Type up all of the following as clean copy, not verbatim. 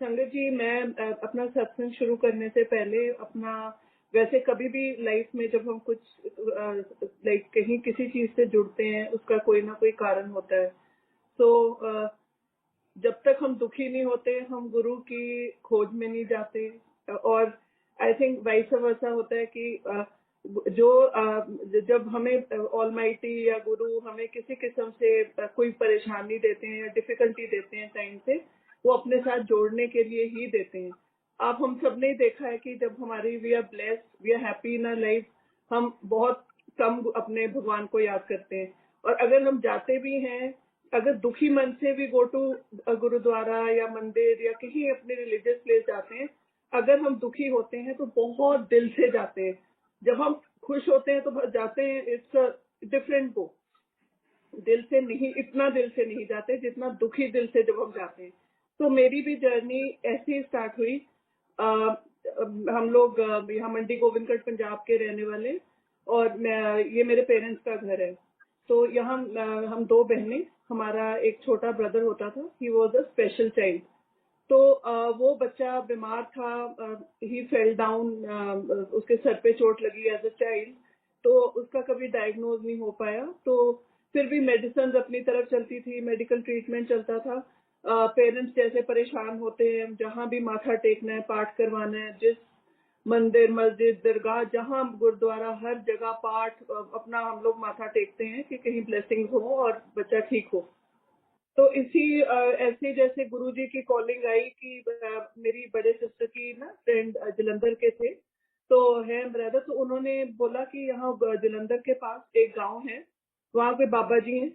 संगत जी, मैं अपना सत्संग शुरू करने से पहले अपना, वैसे कभी भी लाइफ में जब हम कुछ लाइक कहीं किसी चीज से जुड़ते हैं, उसका कोई ना कोई कारण होता है। तो जब तक हम दुखी नहीं होते, हम गुरु की खोज में नहीं जाते। और आई थिंक वाइस वर्सा होता है कि जब हमें ऑलमाइटी या गुरु हमें किसी किस्म से कोई परेशानी देते हैं या डिफिकल्टी देते हैं टाइम से, वो अपने साथ जोड़ने के लिए ही देते हैं। आप हम सब ने देखा है कि जब हमारी we are blessed, we are happy in our life, हम बहुत कम अपने भगवान को याद करते हैं। और अगर हम जाते भी हैं, अगर दुखी मन से भी गो टू गुरुद्वारा या मंदिर या कहीं अपने रिलीजियस प्लेस जाते हैं, अगर हम दुखी होते हैं तो बहुत दिल से जाते हैं। जब हम खुश होते हैं तो जाते हैं, इट्स अ डिफरेंट गो। दिल से नहीं, इतना दिल से नहीं जाते जितना दुखी दिल से जब हम जाते हैं। तो मेरी भी जर्नी ऐसे ही स्टार्ट हुई। हम लोग यहाँ मंडी गोविंदगढ़ पंजाब के रहने वाले, और ये मेरे पेरेंट्स का घर है। तो यहाँ हम दो बहनें, हमारा एक छोटा ब्रदर होता था, he was a special child. तो वो बच्चा बीमार था, ही फेल डाउन, उसके सर पे चोट लगी एज अ चाइल्ड। तो उसका कभी डायग्नोज नहीं हो पाया। तो फिर भी मेडिसिन अपनी तरफ चलती थी, मेडिकल ट्रीटमेंट चलता था। पेरेंट्स जैसे परेशान होते हैं, जहाँ भी माथा टेकना है, पाठ करवाना है, जिस मंदिर मस्जिद दरगाह जहाँ गुरुद्वारा, हर जगह पाठ, अपना हम लोग माथा टेकते हैं कि कहीं ब्लेसिंग हो और बच्चा ठीक हो। तो इसी ऐसे जैसे गुरुजी की कॉलिंग आई कि मेरी बड़े सिस्टर की ना फ्रेंड जलंधर के थे, तो है ब्रदर, तो उन्होंने बोला कि यहाँ जलंधर के पास एक गांव है, वहाँ पे बाबा जी हैं,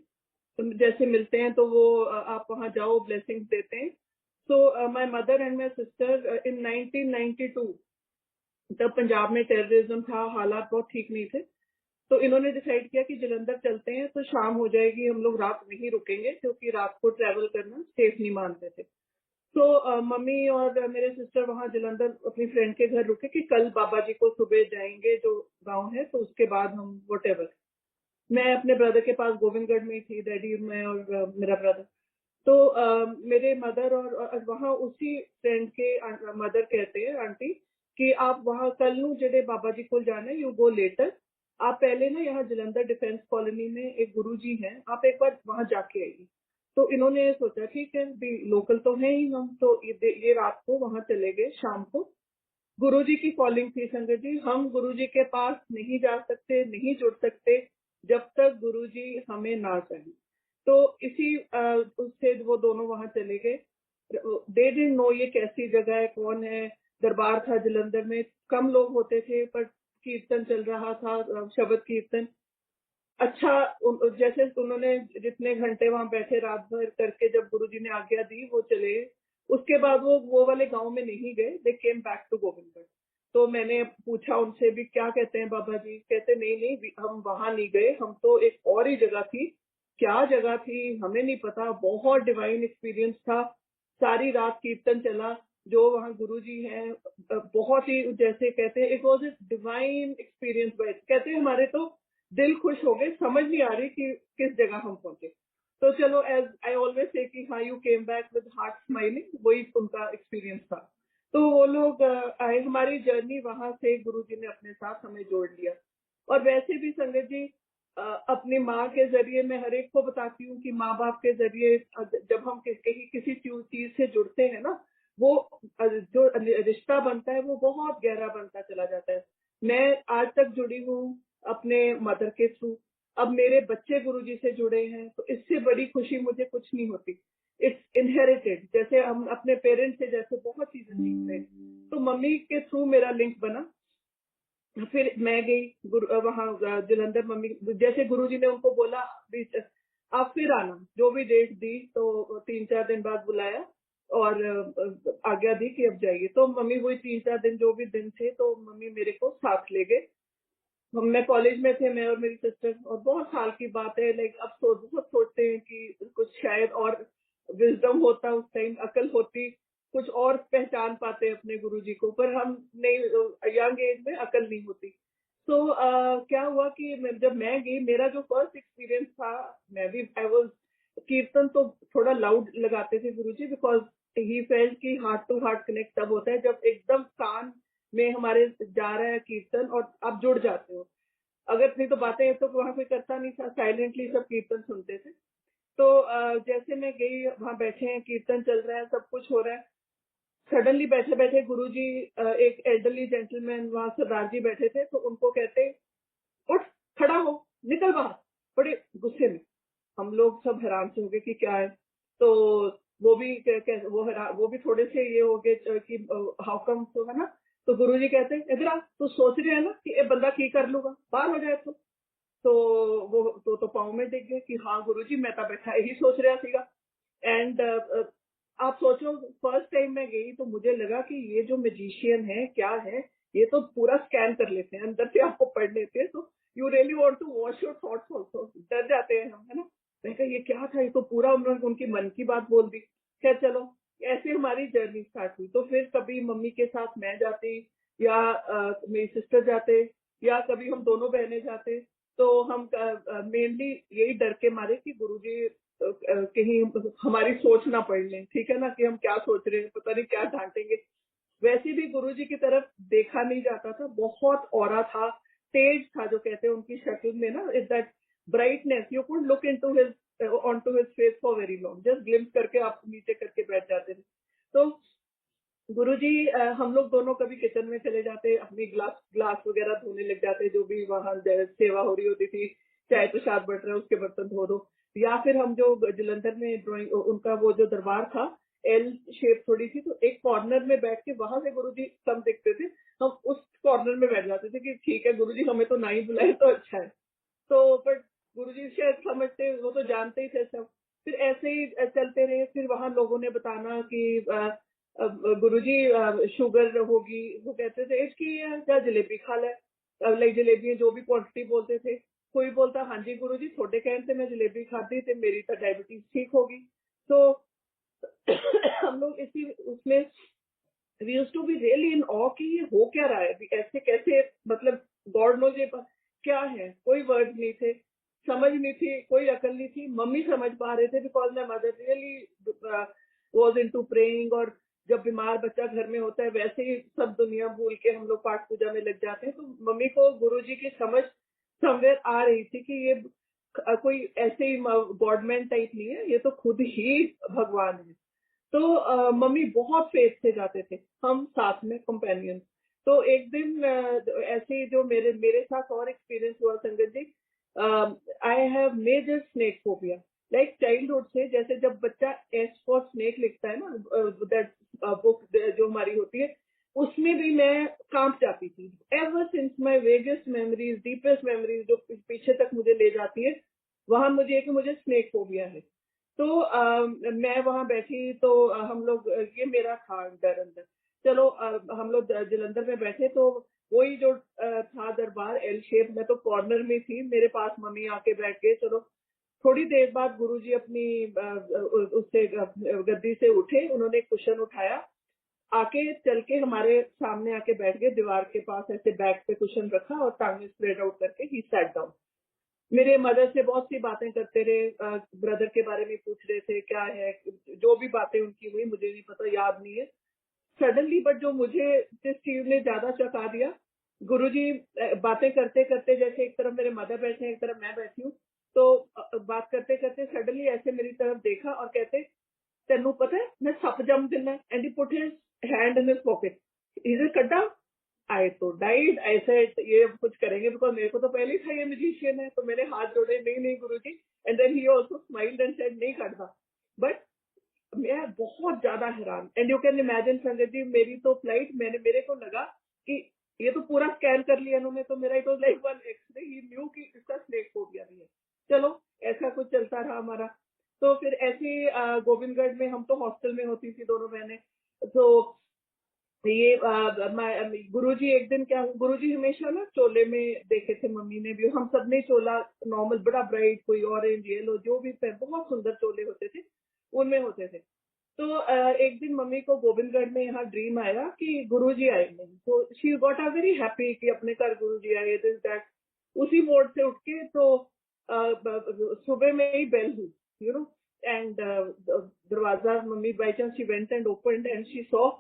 तो जैसे मिलते हैं तो वो आप वहाँ जाओ, ब्लेसिंग्स देते हैं। So my mother and my sister in 1992, तब पंजाब में टेररिज्म था, हालात बहुत ठीक नहीं थे। तो इन्होंने डिसाइड किया कि जलंधर चलते हैं, तो शाम हो जाएगी, हम लोग रात नहीं रुकेंगे क्योंकि रात को ट्रैवल करना सेफ नहीं मानते थे। तो मम्मी और मेरे सिस्टर वहां जलंधर अपनी फ्रेंड के घर रुके कि कल बाबा जी को सुबह जाएंगे जो गांव है, तो उसके बाद हम वट। मैं अपने ब्रदर के पास गोविंदगढ़ में ही थी, डैडी मैं और मेरा ब्रदर। तो मेरे मदर और वहाँ उसी फ्रेंड के मदर कहते हैं, आंटी, कि आप वहाँ कल नू जेडे बाबा जी को जाना है, यू गो लेटर। आप पहले ना यहाँ जलंधर डिफेंस कॉलोनी में एक गुरुजी हैं, आप एक बार वहाँ जाके आइए। तो इन्होंने सोचा ठीक है, भी लोकल तो है ही हम, तो ये रात को वहाँ चले गए। शाम को गुरुजी की कॉलिंग थी संगत जी, हम गुरुजी के पास नहीं जा सकते, नहीं जुड़ सकते जब तक गुरुजी हमें ना चाहे। तो इसी उससे वो दोनों वहां चले गए। दे डिडंट नो ये कैसी जगह है, कौन है। दरबार था जलंधर में, कम लोग होते थे, पर कीर्तन चल रहा था, शब्द कीर्तन। अच्छा, जैसे उन्होंने जितने घंटे वहां बैठे रात भर करके, जब गुरुजी ने आज्ञा दी वो चले। उसके बाद वो वाले गांव में नहीं गए, दे केम बैक टू गोविंदगढ़। तो मैंने पूछा उनसे भी क्या कहते हैं बाबा जी, कहते नहीं नहीं हम वहां नहीं गए, हम तो एक और ही जगह थी। क्या जगह थी हमें नहीं पता, बहुत डिवाइन एक्सपीरियंस था। सारी रात कीर्तन चला, जो वहाँ गुरुजी हैं, बहुत ही जैसे कहते हैं, it was a divine experience. कहते हैं हमारे तो दिल खुश हो गए, समझ नहीं आ रही कि किस जगह हम पहुंचे। तो चलो, एज आई ऑलवेज से कि हाँ, you came back with heart smiling, वही उनका एक्सपीरियंस था। तो वो लोग आए, हमारी जर्नी वहां से गुरुजी ने अपने साथ हमें जोड़ लिया। और वैसे भी संगत जी, अपनी माँ के जरिए मैं हर एक को बताती हूँ कि माँ बाप के जरिए जब हम कहीं किसी चीज से जुड़ते हैं ना, वो जो रिश्ता बनता है वो बहुत गहरा बनता चला जाता है। मैं आज तक जुड़ी हूँ अपने मदर के थ्रू, अब मेरे बच्चे गुरुजी से जुड़े हैं, तो इससे बड़ी खुशी मुझे कुछ नहीं होती। इट्स इनहेरिटेड, जैसे हम अपने पेरेंट्स से जैसे बहुत चीजें सीखते हैं, तो मम्मी के थ्रू मेरा लिंक बना। फिर मैं गई वहां जलंधर, मम्मी जैसे गुरुजी ने उनको बोला भी आप फिर आना, जो भी डेट दी, तो 3-4 दिन बाद बुलाया और आज्ञा दी कि अब जाइए। तो मम्मी वही 3-4 दिन जो भी दिन थे, तो मम्मी मेरे को साथ ले गए। मैं कॉलेज में थे, मैं और मेरी सिस्टर, और बहुत साल की बात है। लाइक अब बहुत सोचते हैं कि कुछ शायद और विजडम होता उस टाइम, अकल होती, कुछ और पहचान पाते अपने गुरुजी को, पर हम नहीं, यंग एज में अकल नहीं होती। तो क्या हुआ कि जब मैं गई, मेरा जो फर्स्ट एक्सपीरियंस था, मैं भी आई वाज, कीर्तन तो थोड़ा लाउड लगाते थे गुरुजी, बिकॉज ही फेल्ट कि हार्ट टू हार्ट कनेक्ट तब होता है जब एकदम कान में हमारे जा रहा है कीर्तन और आप जुड़ जाते हो। अगर नहीं तो बातें तो वहां कोई करता नहीं था, साइलेंटली सब कीर्तन सुनते थे। तो जैसे मैं गई, वहां बैठे हैं, कीर्तन चल रहा है, सब कुछ हो रहा है। सडनली बैठे बैठे गुरुजी, एक एल्डरली जेंटलमैन वहां सरदार जी बैठे थे, तो उनको कहते, उठ, खड़ा हो, निकल बाहर, बड़े गुस्से में। हम लोग सब हैरान से हो गए कि क्या है। तो वो भी वो भी थोड़े से ये हो गए कि हाउ कम, तो है ना। तो गुरुजी कहते, इधर आ, तू सोच रहे है ना कि ये बंदा की कर लूंगा, बाहर हो जाए तो वो तो पाँव में टिक गए कि हाँ गुरुजी, मैं तो बैठा यही सोच रहा सीगा। एंड आप सोचो, फर्स्ट टाइम मैं गई तो मुझे लगा कि ये जो मैजिशियन है क्या है, ये तो पूरा स्कैन कर लेते हैं, अंदर से आपको पढ़ लेते हैं, तो you really want to wash your thoughts also, डर जाते हैं हम, है ना। मैं कहा ये क्या था, ये तो पूरा उन्होंने उनकी मन की बात बोल दी। खैर चलो, ऐसे हमारी जर्नी स्टार्ट हुई। तो फिर कभी मम्मी के साथ मैं जाती, या मेरी सिस्टर जाते, या कभी हम दोनों बहनें जाते। तो हम मेनली यही डर के मारे कि गुरुजी कहीं हमारी सोच ना पढ़ लें, ठीक है ना, कि हम क्या सोच रहे हैं, पता नहीं क्या डांटेंगे। वैसे भी गुरुजी की तरफ देखा नहीं जाता था, बहुत औरा था, तेज था, जो कहते हैं उनकी शक्ल में ना, is that brightness, you could look into his on to his face for very long, just glimpse करके आप नीचे करके बैठ जाते थे। तो गुरुजी, हम लोग दोनों कभी किचन में चले जाते, अपनी ग्लास ग्लास वगैरह धोने लग जाते, जो भी वहां सेवा हो रही होती थी, चाय प्रसाद बट रहा है उसके बर्तन धो दो। या फिर हम जो जलंधर में ड्राइंग, उनका वो जो दरबार था, एल शेप थोड़ी सी, तो एक कॉर्नर में बैठ के वहां से गुरुजी कम दिखते थे, हम उस कॉर्नर में बैठ जाते थे कि ठीक है गुरुजी हमें तो ना ही बुलाए तो अच्छा है। तो बट गुरुजी शायद समझते, वो तो जानते ही थे सब। फिर ऐसे ही चलते रहे। फिर वहां लोगों ने बताना कि गुरुजी शुगर होगी, वो कहते थे इसकी क्या जलेबी खा ले, लाइक जलेबी जो भी क्वांटिटी बोलते थे। कोई बोलता हाँ जी गुरुजी थोड़े कहने से मैं जलेबी खाती तो मेरी तो डायबिटीज ठीक होगी। तो हम लोग इसी उसमें we used to be really in awe कि ये हो क्या रहा है अभी, ऐसे कैसे, मतलब गॉड नोज ये क्या है। कोई वर्ड नहीं थे, समझ नहीं थी, कोई अकल नहीं थी। मम्मी समझ पा रहे थे because my mother really was into praying. और जब बीमार बच्चा घर में होता है वैसे ही सब दुनिया भूल के हम लोग पाठ पूजा में लग जाते हैं। तो मम्मी को गुरुजी की समझ समवेयर आ रही थी कि ये कोई ऐसे ही गॉडमैन टाइप नहीं है, ये तो खुद ही भगवान है। तो मम्मी बहुत फेथ से जाते थे, हम साथ में कंपेनियन। तो एक दिन ऐसे ही जो मेरे मेरे साथ और एक्सपीरियंस हुआ संगत जी, I have major snake phobia, like childhood से। जैसे जब बच्चा एस फॉर स्नेक लिखता है ना, दैट बुक जो हमारी होती है, उसमें भी मैं कांप जाती थी। Ever since my vaguest memories, deepest memories जो पीछे तक मुझे ले जाती है, वहां मुझे कि मुझे स्नेक फोबिया है। तो मैं वहां बैठी तो हम लोग ये मेरा था डर अंदर। चलो हम लोग जलंधर में बैठे, तो वही जो था दरबार एल शेप, मैं तो कॉर्नर में थी, मेरे पास मम्मी आके बैठ गए। चलो थोड़ी देर बाद गुरुजी अपनी उससे गद्दी से उठे, उन्होंने कुशन उठाया, आके चल के हमारे सामने आके बैठ गए दीवार के पास, ऐसे बैक पे कुशन रखा और टांगे स्प्रेड आउट करके ही सैट डाउन। मेरे मदर से बहुत सी बातें करते रहे, ब्रदर के बारे में पूछ रहे थे क्या है, जो भी बातें उनकी हुई मुझे नहीं पता, याद नहीं है। सडनली बट जो मुझे जिस चीज ने ज्यादा चौंका दिया, गुरुजी बातें करते करते, जैसे एक तरफ मेरे मदर बैठे हैं एक तरफ मैं बैठी हूँ, तो बात करते करते सडनली ऐसे मेरी तरफ देखा और कहते, तेनू पता है मैं सप जम दिना, and he put his hand in his pocket, इधर कड्डा। आई तो डाइड, ऐसे ये कुछ करेंगे बिकॉज मेरे को तो पहले ही था ये म्यूजिशियन है। तो मैंने हाथ जोड़े, नहीं नहीं Guruji. And then he also smiled and said नहीं करता। बट मैं बहुत ज्यादा हैरान, एंड यू कैन इमेजिन संगत जी, मेरी तो फ्लाइट, मेरे को लगा कि ये तो पूरा स्कैन कर लिया इन्होंने, तो मेरा it was like one x ray, he knew कि इसका स्नेक फोबिया भी है। चलो ऐसा कुछ चलता रहा हमारा। तो फिर ऐसे ही गोविंदगढ़ में, हम तो हॉस्टल में होती थी दोनों बहनें। तो ये गुरुजी एक दिन क्या, गुरुजी हमेशा ना चोले में देखे थे, मम्मी ने भी, हम सब ने चोला नॉर्मल बड़ा ब्राइट, कोई ऑरेंज येलो जो भी बहुत सुंदर चोले होते थे उनमें होते थे। तो एक दिन मम्मी को गोविंदगढ़ में यहाँ ड्रीम आया कि गुरुजी आएंगे, तो she got a very happy कि अपने घर गुरुजी आए, दिस दैट। उसी मोड से उठ के तो सुबह में ही बेल हुई, यू नो, एंड दरवाजा mummy by chance she went and opened and she saw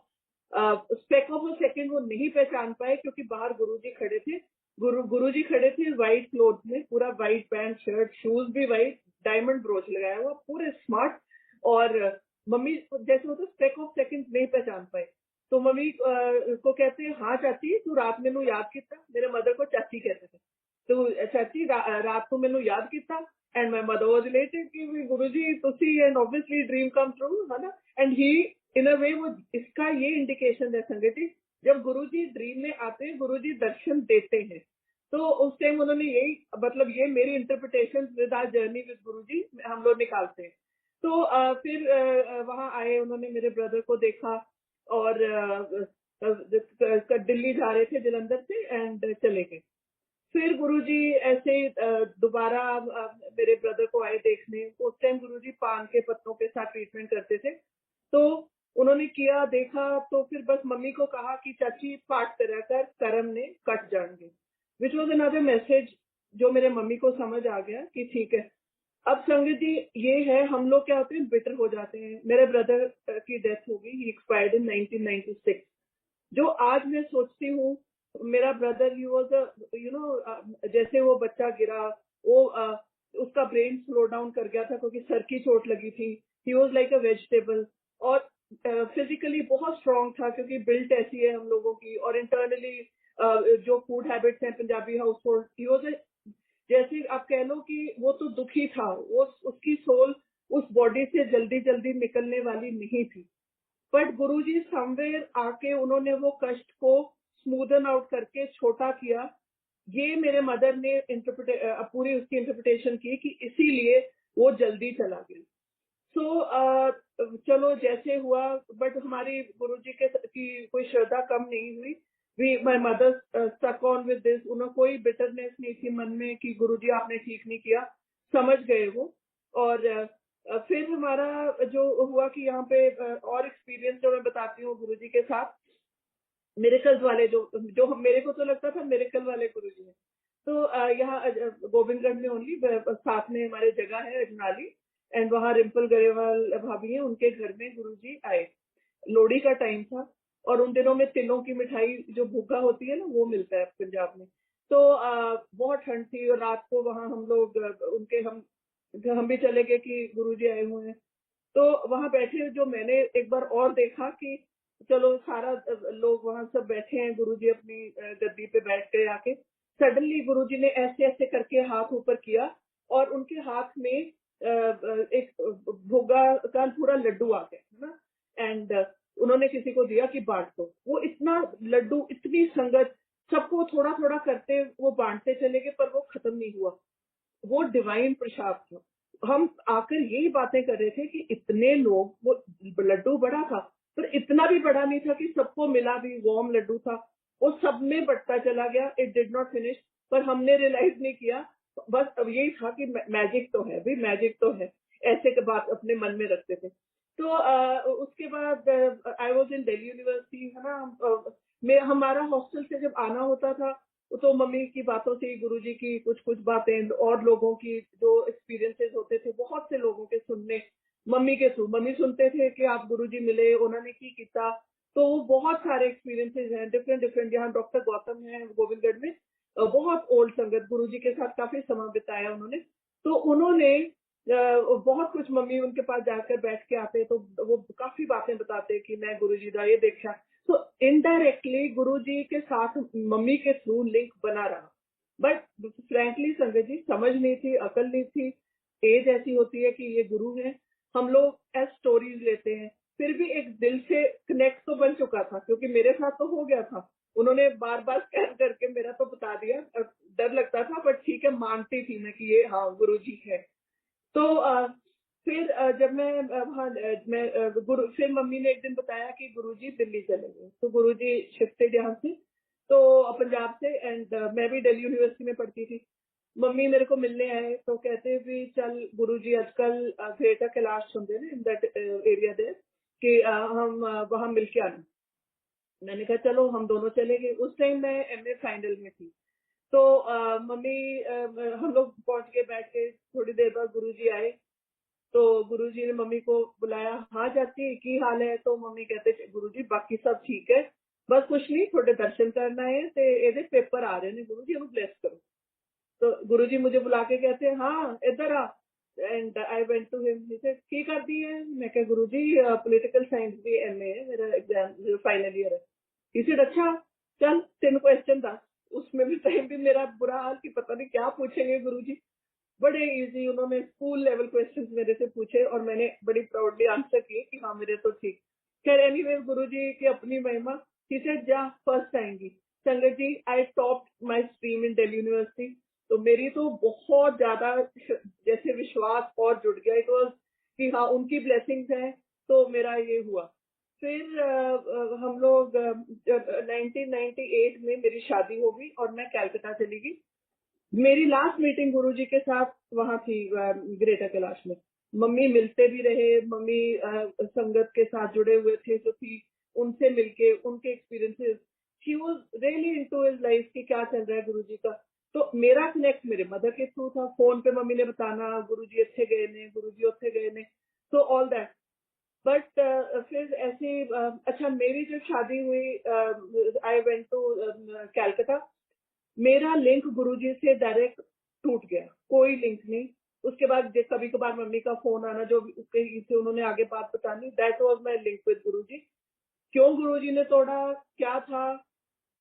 speck of a second वो नहीं पहचान पाए क्योंकि बाहर गुरुजी खड़े थे। गुरुजी खड़े थे व्हाइट क्लोथ में, पूरा व्हाइट पैंट शर्ट, शूज भी व्हाइट, डायमंड ब्रोच लगाया हुआ, पूरे स्मार्ट। और मम्मी जैसे होता स्पेक ऑफ सेकंड नहीं पहचान पाए। तो मम्मी को कहते हैं, हाँ चाची तू रात मैनू याद किता। मेरे मदर को चाची कहते थे। तो चाची रात को मैनू याद किता and my mother was related कि गुरुजी तुसी and obviously dream come true है ना। एंड ही इन अ वे वो इसका ये इंडिकेशन है संगत जी, जब गुरुजी ड्रीम में आते हैं गुरुजी दर्शन देते हैं। तो उस टाइम उन्होंने यही मतलब ये मेरी interpretation with our journey with Guruji हम लोग निकालते हैं। तो फिर वहां आए, उन्होंने मेरे ब्रदर को देखा और दिल्ली जा रहे थे जलंधर से एंड चले गए। फिर गुरुजी ऐसे दोबारा मेरे ब्रदर को आए देखने। उस टाइम गुरुजी पान के पत्तों के साथ ट्रीटमेंट करते थे। तो उन्होंने किया, देखा, तो फिर बस मम्मी को कहा कि चाची पाठ तरह कर कर्म ने कट जाएंगे, विच वॉज अनदर मैसेज जो मेरे मम्मी को समझ आ गया कि ठीक है। अब संगत जी ये है, हम लोग क्या होते हैं बिटर हो जाते हैं। मेरे ब्रदर की डेथ हो गई, ही एक्सपायर्ड इन 1996। जो आज मैं सोचती हूँ मेरा brother he was you know जैसे वो बच्चा गिरा, वो उसका ब्रेन स्लो डाउन कर गया था क्योंकि सर की चोट लगी थी। He was like a vegetable. और फिजिकली बहुत स्ट्रांग था क्योंकि बिल्ट ऐसी है हम लोगों की, और इंटरनली जो फूड हैबिट्स हैं Punjabi house hold, he was जैसे आप कह लो कि वो तो दुखी था, वो उसकी सोल उस बॉडी से जल्दी जल्दी निकलने वाली नहीं थी। बट गुरुजी समवेयर आके उन्होंने वो कष्ट को स्मूदन आउट करके छोटा किया। ये मेरे मदर ने पूरी उसकी इंटरप्रिटेशन की कि इसीलिए वो जल्दी चला गया। चलो जैसे हुआ, बट हमारी गुरुजी की कोई श्रद्धा कम नहीं हुई। My mother stuck on with this. उन्हें कोई बिटरनेस नहीं थी मन में कि गुरुजी आपने ठीक नहीं किया, समझ गए वो। और फिर हमारा जो हुआ कि यहाँ पे और एक्सपीरियंस जो मैं बताती हूँ गुरुजी के साथ, मिरेकल्स वाले जो जो मेरे को तो लगता था मिरेकल वाले गुरुजी हैं। तो यहाँ गोविंदगढ़ में ओनली साथ में हमारे जगह है अजनाली, एंड वहाँ रिम्पल गरेवाल भाभी हैं, उनके घर में गुरुजी आए। लोहड़ी का टाइम था और उन दिनों में तिलों की मिठाई जो भुग्गा होती है ना वो मिलता है पंजाब में। तो बहुत ठंड थी और रात को वहाँ हम लोग उनके हम भी चले गए कि गुरुजी आए हुए हैं। तो वहां बैठे जो मैंने एक बार और देखा कि चलो सारा लोग वहां सब बैठे हैं, गुरुजी अपनी गद्दी पे बैठ गए आके। सडनली गुरुजी ने ऐसे ऐसे करके हाथ ऊपर किया और उनके हाथ में एक भोगा का पूरा लड्डू आ गया है ना। एंड उन्होंने किसी को दिया कि बांट दो। वो इतना लड्डू, इतनी संगत, सबको थोड़ा थोड़ा करते वो बांटते चले गए, पर वो खत्म नहीं हुआ। वो डिवाइन प्रसाद था। हम आकर यही बातें कर रहे थे कि इतने लोग, वो लड्डू बड़ा था पर इतना भी बड़ा नहीं था कि सबको मिला भी, वार्म लड्डू था। वो सब में बढ़ता चला गया, इट डिड नॉट फिनिश। पर हमने रियलाइज नहीं किया, बस अब यही था कि मैजिक तो है भाई, मैजिक तो है, ऐसे के बात अपने मन में रखते थे। तो उसके बाद I was in Delhi university है ना। मैं हमारा हॉस्टल से जब आना होता था तो मम्मी की बातों से, गुरुजी की कुछ कुछ बातें और लोगों की जो एक्सपीरियंसेस होते थे, बहुत से लोगों के सुनने मम्मी के थ्रू। मम्मी सुनते थे कि आप गुरुजी मिले, उन्होंने की किया। तो बहुत सारे एक्सपीरियंसेस हैं डिफरेंट डिफरेंट। यहाँ डॉक्टर गौतम है गोविंदगढ़ में, बहुत ओल्ड संगत, गुरुजी के साथ काफी समय बिताया उन्होंने। तो उन्होंने बहुत कुछ, मम्मी उनके पास जाकर बैठ के आते तो वो काफी बातें बताते कि मैं गुरुजी का ये देखा। तो इनडायरेक्टली गुरुजी के साथ मम्मी के थ्रू लिंक बना रहा। बट फ्रैंकली संगत जी समझ नहीं थी, अकल नहीं थी, एज ऐसी होती है कि ये गुरु है, हम लोग एज स्टोरीज लेते हैं। फिर भी एक दिल से कनेक्ट तो बन चुका था क्योंकि मेरे साथ तो हो गया था। उन्होंने बार बार स्कैन करके मेरा तो बता दिया, डर लगता था बट ठीक है, मानती थी मैं कि ये हाँ गुरुजी है। तो फिर जब मैं वहाँ मैं गुरु, फिर मम्मी ने एक दिन बताया कि गुरुजी दिल्ली चले गए। तो गुरुजी शिफ्टेड यहाँ से, तो पंजाब से, एंड मैं भी दिल्ली यूनिवर्सिटी में पढ़ती थी। मम्मी मेरे को मिलने आए तो कहते भी चल गुरुजी आजकल ग्रेटर कैलाश होंगे ना इन दैट एरिया दे, कि हम वहाँ मिल के आना। मैंने कहा चलो, हम दोनों चले गए। उस टाइम मैं एमए फाइनल में थी। तो मम्मी हम लोग पहुंच के बैठ के, थोड़ी देर बाद गुरुजी आए। तो गुरुजी ने मम्मी को बुलाया, हाँ चाची की हाल है? तो मम्मी कहते गुरुजी बाकी सब ठीक है, बस कुछ नहीं, थोड़े दर्शन करना है ते एदे पेपर आ रहे हैं गुरुजी, हम ब्लेस करो। तो गुरुजी मुझे बुला के कहते हैं हाँ इधर आ, and I went to him, he said की करती है? मैं कहा गुरुजी पॉलिटिकल साइंस भी एमए है, मेरा एग्जाम फाइनल ईयर है। ही सेड अच्छा चल तेन क्वेश्चन दस। उसमें भी टाइम भी मेरा बुरा हाल कि पता नहीं क्या पूछेंगे गुरुजी। बड़े इजी उन्होंने स्कूल लेवल क्वेश्चंस मेरे से पूछे और मैंने बड़ी प्राउडली आंसर किए कि हाँ मेरे तो ठीक। खैर एनीवे गुरुजी की अपनी महिमा। ही सेड जा फर्स्ट आएंगी। संगत जी I top my stream in Delhi University. तो मेरी तो बहुत ज्यादा जैसे विश्वास और जुड़ गया, इट वॉज कि हाँ उनकी ब्लेसिंग्स हैं तो मेरा ये हुआ। फिर हम लोग 1998 में मेरी शादी हो गई और मैं कैलकाटा चली गई। मेरी लास्ट मीटिंग गुरुजी के साथ वहां थी ग्रेटर कैलाश में। मम्मी मिलते भी रहे, मम्मी संगत के साथ जुड़े हुए थे जो थी, उनसे मिलके उनके experiences, she was really into his life कि क्या चल रहा है गुरुजी का। तो मेरा कनेक्ट मेरे मदर के थ्रू था, फोन पे मम्मी ने बताना गुरुजी अच्छे गए ने, गुरुजी अच्छे गए ने, तो ऑल दैट। बट फिर ऐसे अच्छा मेरी जब शादी हुई आई वेंट टू कैलकाटा। मेरा लिंक गुरुजी से डायरेक्ट टूट गया, कोई लिंक नहीं। उसके बाद कभी कभार मम्मी का फोन आना जो कहीं से उन्होंने आगे बात बतानी, that was my link with Guruji. क्यों गुरुजी ने तोड़ा, क्या था,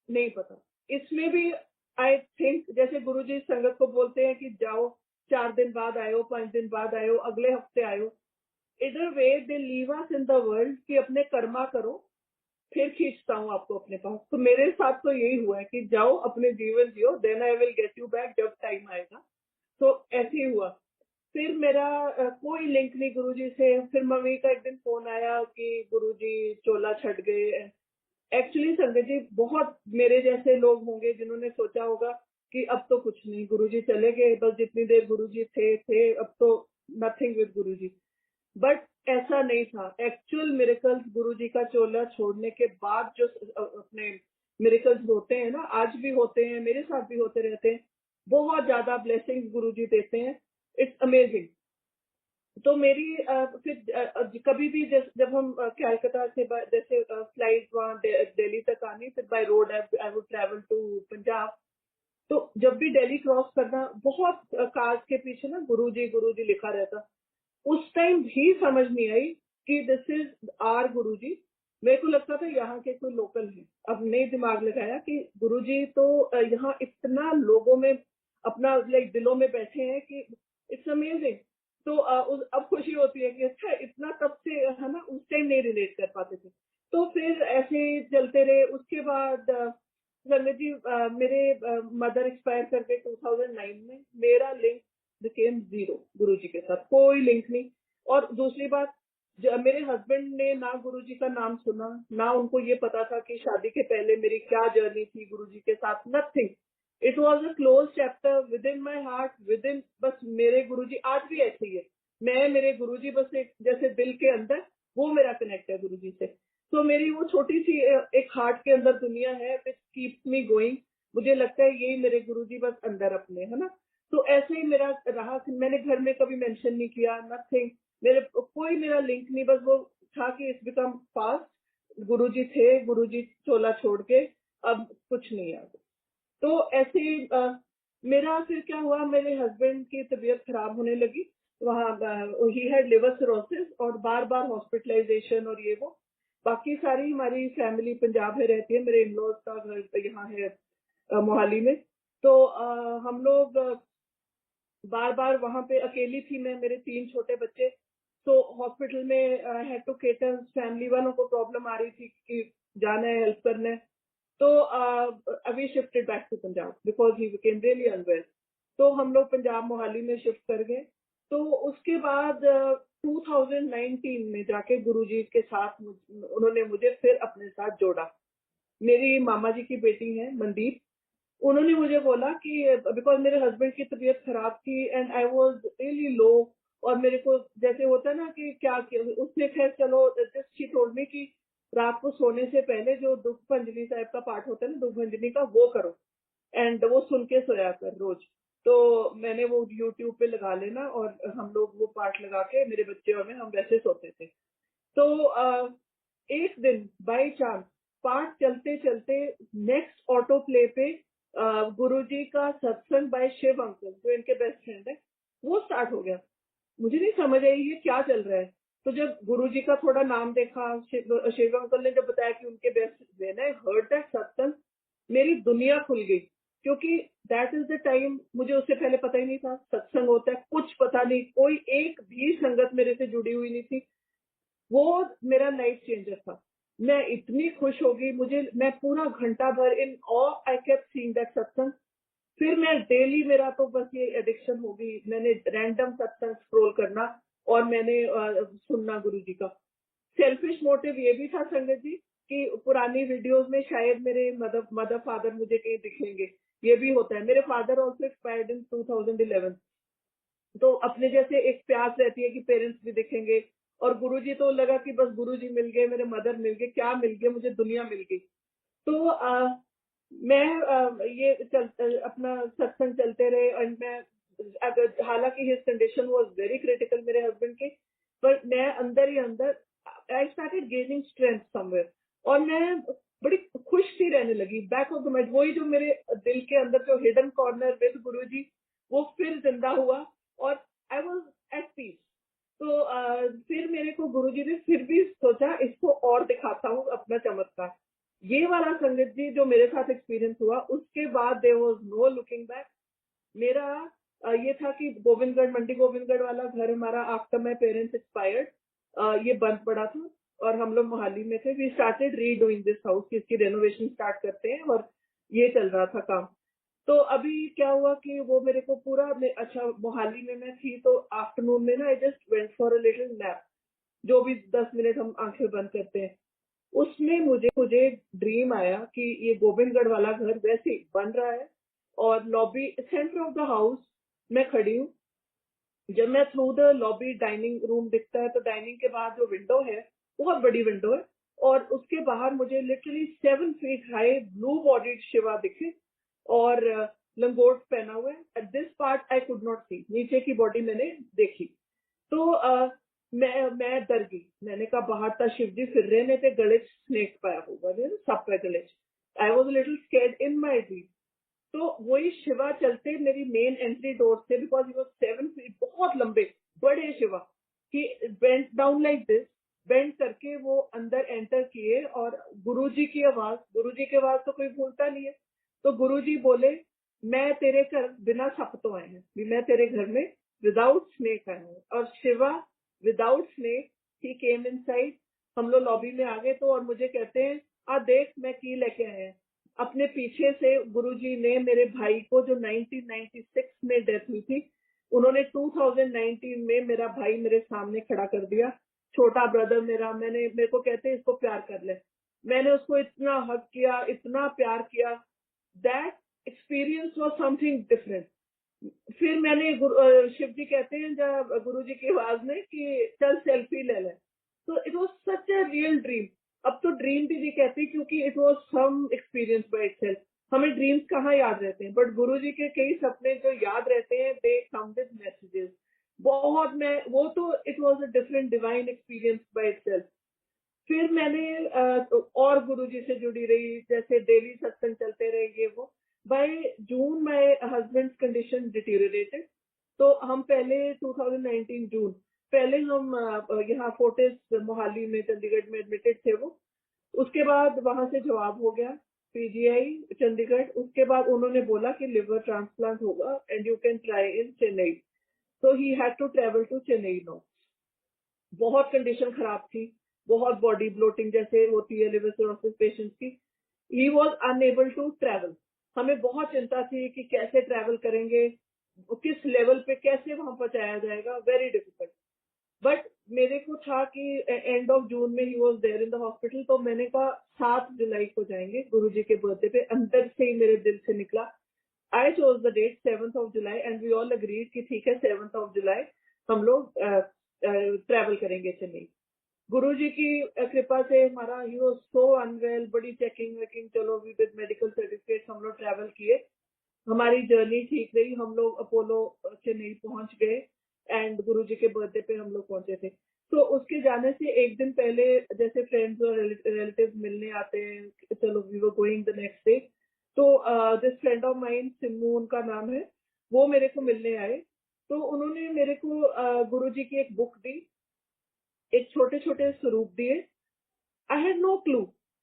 नहीं पता। इसमें भी आई थिंक जैसे गुरुजी संगत को बोलते हैं कि जाओ 4 दिन बाद आयो, 5 दिन बाद आयो, अगले हफ्ते आयो। Either way they leave us in the world कि अपने कर्मा करो, फिर खींचता हूँ आपको अपने पास। तो मेरे साथ तो यही हुआ है कि जाओ अपने जीवन जियो, then I will get you back जब टाइम आएगा। तो ऐसे ही हुआ। फिर मेरा कोई लिंक नहीं गुरुजी से। फिर मम्मी का एक दिन फोन आया कि गुरुजी चोला छट गए। एक्चुअली संगत जी बहुत मेरे जैसे लोग होंगे जिन्होंने सोचा होगा कि अब तो कुछ नहीं, गुरुजी चले गए, बस जितनी देर गुरुजी थे अब तो नथिंग विद गुरुजी। बट ऐसा नहीं था। एक्चुअल मिरेकल्स गुरुजी का चोला छोड़ने के बाद जो अपने मिरेकल्स होते हैं ना, आज भी होते हैं, मेरे साथ भी होते रहते हैं। बहुत ज्यादा ब्लेसिंग्स गुरुजी देते हैं, इट्स अमेजिंग। तो मेरी फिर कभी भी जब हम कैलकाटा से जैसे फ्लाइट वहाँ दिल्ली तक आनी, फिर by road I would travel to Punjab. तो जब भी दिल्ली क्रॉस करना, बहुत कार्स के पीछे ना गुरुजी गुरुजी लिखा रहता। उस टाइम भी समझ नहीं आई कि दिस इज आर गुरुजी। मेरे को लगता था यहाँ के कोई लोकल है। अब नई दिमाग लगाया कि गुरुजी तो यहाँ इतना लोगों में अपना लाइक दिलों में बैठे हैं कि इट्स अमेजिंग। तो अब खुशी होती है कि अच्छा इतना तब से है ना, उस टाइम नहीं रिलेट कर पाते थे। तो फिर ऐसे चलते रहे। उसके बाद संगत जी मेरे मदर एक्सपायर कर गए 2009 में। मेरा लिंक बिकेम जीरो गुरुजी के साथ, कोई लिंक नहीं। और दूसरी बात, मेरे हस्बैंड ने ना गुरुजी का नाम सुना, ना उनको ये पता था कि शादी के पहले मेरी क्या जर्नी थी गुरुजी के साथ, nothing. It was a close chapter with in my heart, with in बस मेरे गुरुजी आज भी ऐसे ही है। मैं मेरे गुरुजी बस एक जैसे दिल के अंदर, वो मेरा कनेक्ट है गुरुजी से। तो मेरी वो छोटी सी एक हार्ट के अंदर दुनिया है विच कीप्स मी गोइंग। मुझे लगता है यही मेरे गुरुजी बस अंदर अपने है ना। तो ऐसे ही मेरा रहा। मैंने घर में कभी मेंशन नहीं किया, नथिंग। मेरे कोई मेरा लिंक नहीं, बस वो था कि इट्स बिकम फास्ट। गुरुजी थे, गुरुजी चोला छोड़ के अब कुछ नहीं आगे। तो ऐसे ही मेरा फिर क्या हुआ, मेरे हस्बैंड की तबीयत खराब होने लगी। वहाँ ही हैड लिवर सिरोसिस और बार बार हॉस्पिटलाइजेशन और ये वो। बाकी सारी हमारी फैमिली पंजाब में रहती है, मेरे इन लॉज का घर यहाँ है मोहाली में। तो हम लोग बार बार वहां पे अकेली थी मैं, मेरे 3 छोटे बच्चे। तो हॉस्पिटल में हैड टू केटर, फैमिली वालों को प्रॉब्लम आ रही थी कि जाना है, हेल्प करना है। तो अभी shifted back to Punjab because he became really unwell. तो हम लोग पंजाब मोहाली में शिफ्ट कर गए। तो उसके बाद 2019 में जाके गुरुजी के साथ उन्होंने मुझे फिर अपने साथ जोड़ा। मेरी मामा जी की बेटी है मनदीप। उन्होंने मुझे बोला कि बिकॉज मेरे हस्बैंड की तबीयत खराब थी and I was really low. और मेरे को जैसे होता है ना कि क्या उसने खैर चलो शी टोल्ड मी कि रात को सोने से पहले जो दुख भंजनी साहब का पाठ होता है ना, दुख भंजनी का, वो करो एंड वो सुन के सोया कर रोज। तो मैंने वो यूट्यूब पे लगा लेना और हम लोग वो पाठ लगा के, मेरे बच्चे और मैं, हम वैसे सोते थे। तो एक दिन बाय चांस पाठ चलते चलते नेक्स्ट ऑटो प्ले पे गुरुजी का सत्संग बाय शिव अंकल, जो इनके बेस्ट फ्रेंड है, वो स्टार्ट हो गया। मुझे नहीं समझ आई ये क्या चल रहा है। तो जब गुरुजी का थोड़ा नाम देखा, शिव अंकल ने जब बताया कि उनके best, when I heard that सत्संग, मेरी दुनिया खुल गई। क्योंकि दैट इज द टाइम, मुझे उससे पहले पता ही नहीं था सत्संग होता है, कुछ पता नहीं, कोई एक भी संगत मेरे से जुड़ी हुई नहीं थी। वो मेरा लाइफ चेंजर था। मैं इतनी खुश हो गई, मैं पूरा घंटा भर in all I kept seeing that सत्संग। फिर मैं डेली, मेरा तो बस ये एडिक्शन हो गई, मैंने रैंडम सत्संग स्क्रॉल करना और मैंने सुनना गुरुजी का। सेल्फिश मोटिव ये भी था संगत जी कि पुरानी वीडियोस में शायद मेरे मदर फादर मुझे कहीं दिखेंगे, ये भी होता है। मेरे फादर ऑल्सो एक्सपायर्ड इन 2011। तो अपने जैसे एक प्यास रहती है कि पेरेंट्स भी दिखेंगे, और गुरुजी तो लगा कि बस गुरुजी मिल गए, मेरे मदर मिल गए, क्या मिल गया मुझे, दुनिया मिल गई। तो मैं ये अपना सत्संग चलते रहे, और मैं हालांकि his condition was very critical मेरे हस्बैंड की, पर मैं अंदर ही अंदर I started gaining strength somewhere, और मैं बड़ी खुश सी रहने लगी। बैक ऑफ द माइंड वही जो मेरे दिल के अंदर जो हिडन कॉर्नर विद गुरुजी, वो फिर जिंदा हुआ, और आई वाज एट पीस। तो फिर मेरे को गुरुजी ने फिर भी सोचा इसको और दिखाता हूँ अपना चमत्कार। ये वाला संगत जी जो मेरे साथ एक्सपीरियंस हुआ, उसके बाद there was no looking back. मेरा ये था कि गोविंदगढ़, मंडी गोविंदगढ़ वाला घर हमारा, आफ्टर माय पेरेंट्स एक्सपायर्ड, ये बंद पड़ा था, और हम लोग मोहाली में थे। We started redoing this house, इसकी रेनोवेशन स्टार्ट करते हैं, और ये चल रहा था काम। तो अभी क्या हुआ कि वो मेरे को पूरा अच्छा, मोहाली में मैं थी, तो आफ्टरनून में ना I just went for a little nap, जो भी 10 मिनट हम आंखें बंद करते हैं। उसमें मुझे मुझे ड्रीम आया कि ये गोविंदगढ़ वाला घर वैसे ही बन रहा है, और lobby centre of the house मैं खड़ी हूँ। जब मैं through the lobby, dining room दिखता है, तो डाइनिंग के बाद जो विंडो है, बहुत बड़ी विंडो है, और उसके बाहर मुझे literally 7 feet high blue bodied Shiva दिखे, और लंगोट पहना हुआ है। At this part I could not see, नीचे की बॉडी मैंने देखी। तो मैं डर गई। मैंने कहा बाहर था शिव जी फिर रहे ने, थे गले स्नेक पाया होगा, सांप का गले। I was little scared in my dream. तो वही शिवा चलते मेरी मेन एंट्री डोर से, बिकॉज ही वॉज 7 फीट, बहुत लंबे बड़े शिवा, कि bent down like this, bent करके वो अंदर एंटर किए। और गुरुजी की आवाज, गुरुजी की आवाज तो कोई भूलता नहीं है, तो गुरुजी बोले, मैं तेरे घर बिना सप तो आए हैं, भी मैं तेरे घर में विदाउट स्नेक आया हूँ। और शिवा विदाउट स्नेक ही केम इन साइड। हम लोग लॉबी में आ गए, तो और मुझे कहते हैं, आ देख मैं की लेके आया हैं। अपने पीछे से गुरुजी ने मेरे भाई को, जो 1996 में डेथ हुई थी, उन्होंने 2019 में मेरा भाई मेरे सामने खड़ा कर दिया, छोटा ब्रदर मेरा। मेरे को कहते हैं इसको प्यार कर ले। मैंने उसको इतना हक किया, इतना प्यार किया। That experience was something different. फिर मैंने शिव जी कहते हैं जब गुरु जी की आवाज में कि चल सेल्फी ले ले, तो it was such a real dream. अब तो ड्रीम भी नहीं कहती, क्योंकि it was some experience by itself. हमें ड्रीम्स कहाँ याद रहते हैं, बट गुरु जी के कई सपने जो याद रहते हैं, दे कम विद मैसेजेस। बहुत, मैं वो तो it was a different divine experience by itself. फिर मैंने और गुरुजी से जुड़ी रही, जैसे डेली सत्संग चलते रहे, ये वो। By June my husband's condition deteriorated. तो हम पहले 2019 जून, पहले हम यहाँ फोर्टिस मोहाली में, चंडीगढ़ में एडमिटेड थे वो। उसके बाद वहां से जवाब हो गया, पीजीआई चंडीगढ़। उसके बाद उन्होंने बोला कि लिवर ट्रांसप्लांट होगा and you can try in Chennai. तो he had to travel to Chennai no. बहुत कंडीशन खराब थी, बहुत बॉडी ब्लोटिंग जैसे होती है लिवर सिरोसिस पेशेंट्स की। He was unable to travel. हमें बहुत चिंता थी कि कैसे ट्रेवल करेंगे, किस लेवल पे कैसे वहां पहुंचाया जाएगा, वेरी डिफिकल्ट। बट मेरे को था कि एंड ऑफ जून में he was there in the hospital. तो मैंने कहा 7 जुलाई को जाएंगे गुरुजी के बर्थडे पे, अंदर से ही मेरे दिल से निकला। I chose the date 7 July and we all agreed कि ठीक है 7 जुलाई हम लोग ट्रेवल करेंगे चेन्नई। गुरुजी की कृपा से हमारा, ही वाज सो अनवेल, बड़ी चेकिंग वेकिंग, चलो भी विद मेडिकल सर्टिफिकेट हम लोग ट्रेवल किए। हमारी जर्नी ठीक रही, हम लोग अपोलो चेन्नई पहुंच गए एंड गुरुजी के बर्थडे पे हम लोग पहुंचे थे। तो उसके जाने से एक दिन पहले जैसे फ्रेंड्स और रिलेटिव्स मिलने आते हैं, चलो we were going the next day. तो this friend of mine, Simmu उनका नाम है, वो मेरे को मिलने आए। तो उन्होंने मेरे को गुरुजी की एक बुक दी, एक छोटे छोटे स्वरूप दिए। आई हैड नो क्लू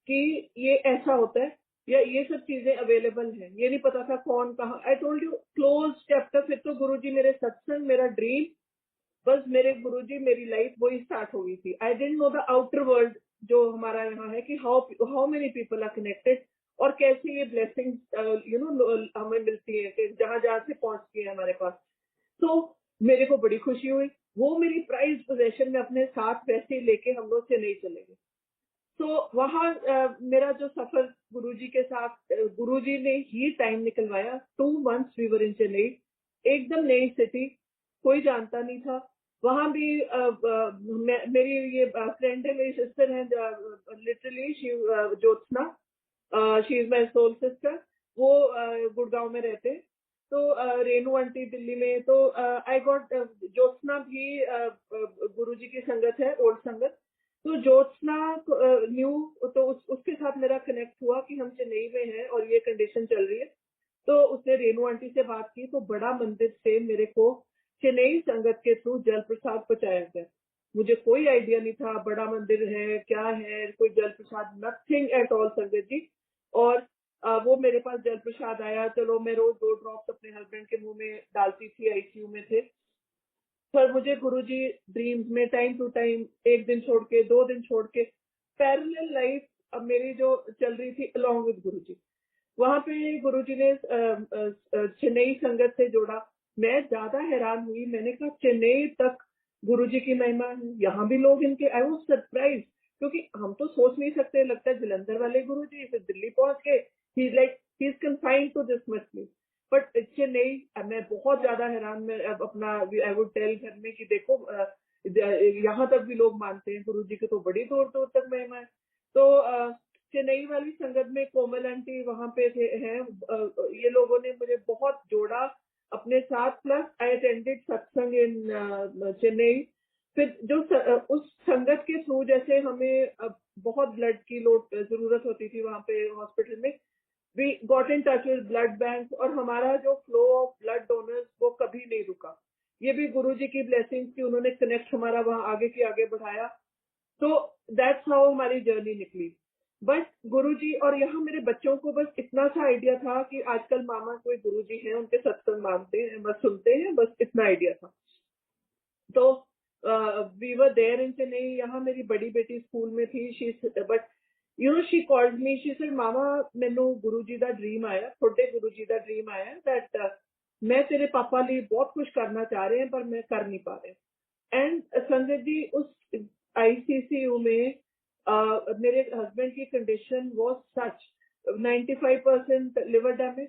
कि ये ऐसा होता है या ये सब चीजें अवेलेबल हैं, ये नहीं पता था कौन कहाँ। I told you close chapter, फिर तो गुरुजी मेरे सत्संग, मेरा ड्रीम, बस मेरे गुरुजी मेरी लाइफ वही स्टार्ट हो गई थी। I don't know the outer world जो हमारा यहाँ है कि how many people are connected और कैसे ये ब्लेसिंग यू नो हमें मिलती है कि जहां जहां से पहुंचती है हमारे पास। तो मेरे को बड़ी खुशी हुई। वो मेरी प्राइज पोजेशन में अपने साथ वैसे ही लेके हम लोग चेन्नई चले गए। तो वहाँ मेरा जो सफर गुरुजी के साथ, गुरुजी ने ही टाइम निकलवाया। 2 months वी वर इन चेन्नई, एकदम नई सिटी, कोई जानता नहीं था। वहां भी मेरी ये फ्रेंड है, मेरी सिस्टर है, literally Jyotsna, she is my soul sister. वो गुड़गांव में रहते। तो रेनू आंटी दिल्ली में। तो आई गॉट, ज्योत्सना भी गुरुजी की संगत है, ओल्ड संगत। तो ज्योत्सना न्यू, तो उसके साथ मेरा कनेक्ट हुआ कि हम चेन्नई में हैं और ये कंडीशन चल रही है। तो उसने रेनू आंटी से बात की, तो बड़ा मंदिर से मेरे को चेन्नई संगत के थ्रू जल प्रसाद पहुंचाया गया। मुझे कोई आइडिया नहीं था बड़ा मंदिर है क्या है, कोई जल प्रसाद, नथिंग एट ऑल संगत जी। और वो मेरे पास जल प्रसाद आया। चलो मैं रोज 2 ड्रॉप्स अपने हस्बैंड के मुंह में डालती थी, आईसीयू में थे। पर मुझे गुरुजी ड्रीम्स में टाइम टू टाइम, एक दिन छोड़ के, 2 दिन छोड़ के, पैरेलल लाइफ अब मेरी जो चल रही थी अलोंग विद गुरुजी। वहां पे गुरुजी ने चेन्नई संगत से जोड़ा। मैं ज्यादा हैरान हुई, मैंने कहा चेन्नई तक गुरुजी की महिमा है, यहाँ भी लोग इनके। आई वाज सरप्राइज, क्योंकि हम तो सोच नहीं सकते, लगता है जलंधर वाले गुरुजी फिर दिल्ली पहुंच गए, he is like he is confined to this much place. But Chennai, मैं बहुत ज्यादा हैरान। मैं अब अपना आई वुड टेल घर में कि देखो यहाँ तक भी लोग मानते हैं गुरुजी की, तो बड़ी दूर दूर तक महिमा है। तो चेन्नई वाली संगत में कोमल आंटी वहां पे थे हैं। ये लोगों ने मुझे बहुत जोड़ा अपने साथ। प्लस आई अटेंडेड सत्संग इन चेन्नई। फिर जो उस संगत के थ्रू, जैसे हमें बहुत ब्लड की जरूरत होती थी वहां पे हॉस्पिटल में, we got in touch with blood bank, और हमारा जो फ्लो ऑफ ब्लड डोनर्स वो कभी नहीं रुका। ये भी गुरुजी की ब्लेसिंग्स थी, उन्होंने कनेक्ट हमारा वहां आगे की आगे बढ़ाया। तो दैट्स हाउ हमारी जर्नी निकली। बट गुरुजी, और यहाँ मेरे बच्चों को बस इतना सा आइडिया था कि आजकल मामा कोई गुरुजी हैं, उनके सत्संग मानते हैं, बस सुनते हैं, बस इतना आइडिया था। तो we were there in Chennai. यहाँ मेरी बड़ी बेटी स्कूल में थी, she, but you know she called me, she said mama मैनू गुरु जी का ड्रीम आया, थोड़े गुरु जी का ड्रीम आया दैट मैं तेरे पापा लिए बहुत कुछ करना चाह रहे हैं पर मैं कर नहीं पा रहे। एंड संजय जी, उस आईसीसीयू में मेरे हस्बैंड की condition was such, 95% liver damage.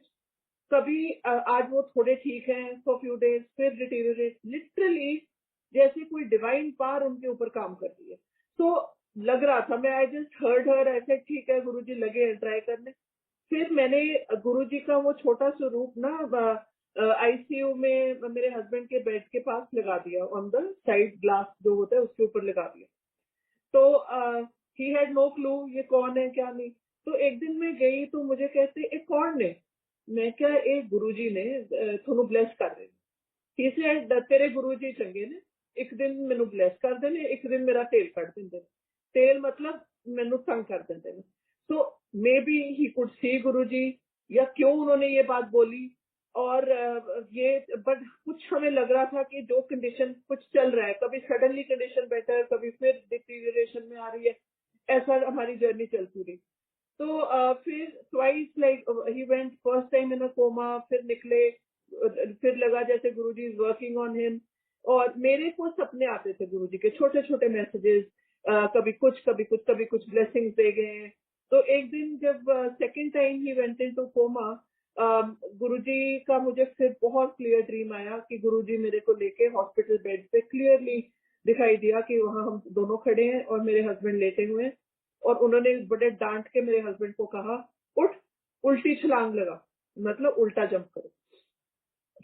कभी आज वो थोड़े ठीक हैं फॉर फ्यू डेज, फिर डिटीरियरेट, लिटरली जैसे कोई डिवाइन पावर उनके ऊपर काम कर रही है। तो लग रहा था, मैं आई जस्ट हर्ड हर, ऐसे ठीक है गुरुजी लगे हैं ट्राई करने। फिर मैंने गुरुजी का वो छोटा स्वरूप ना आईसीयू में मेरे हस्बैंड के बेड के पास लगा दिया, ऑन द साइड ग्लास जो होता है उसके ऊपर लगा दिया। तो ही हैड नो क्लू ये कौन है क्या नहीं। तो एक दिन मैं गई तो मुझे कहते एक कौन है, मैं क्या, एक गुरुजी ने ਤੁਹਾਨੂੰ ब्लेस कर रहे ਨੇ। he said तेरे गुरुजी चंगे ने, एक दिन मैनू ब्लेस कर देने, एक दिन मेरा तेल कट देंगे। तेल मतलब मैनू तंग कर देंगे। तो may be he could see गुरुजी, या क्यों उन्होंने ये बात बोली। और ये बट कुछ हमें लग रहा था कि जो कंडीशन कुछ चल रहा है, कभी सडनली कंडीशन बेटर, कभी फिर डिटीरियरेशन में आ रही है, ऐसा हमारी जर्नी चलती रही। तो फिर twice like he went, first time in a coma, फिर निकले, फिर लगा जैसे Guruji is working on him. और मेरे को सपने आते थे गुरुजी के, छोटे छोटे मैसेजेस, कभी कुछ कभी कुछ कभी कुछ ब्लेसिंग्स दे गए हैं। तो एक दिन जब second time he went into coma, Guruji का मुझे फिर बहुत क्लियर ड्रीम आया कि गुरुजी मेरे को लेके हॉस्पिटल बेड पे क्लियरली दिखाई दिया कि वहां हम दोनों खड़े हैं और मेरे हस्बैंड लेटे हुए हैं। और उन्होंने बड़े डांट के मेरे हस्बैंड को कहा, उठ, उल्टी छलांग लगा। मतलब उल्टा जंप करो।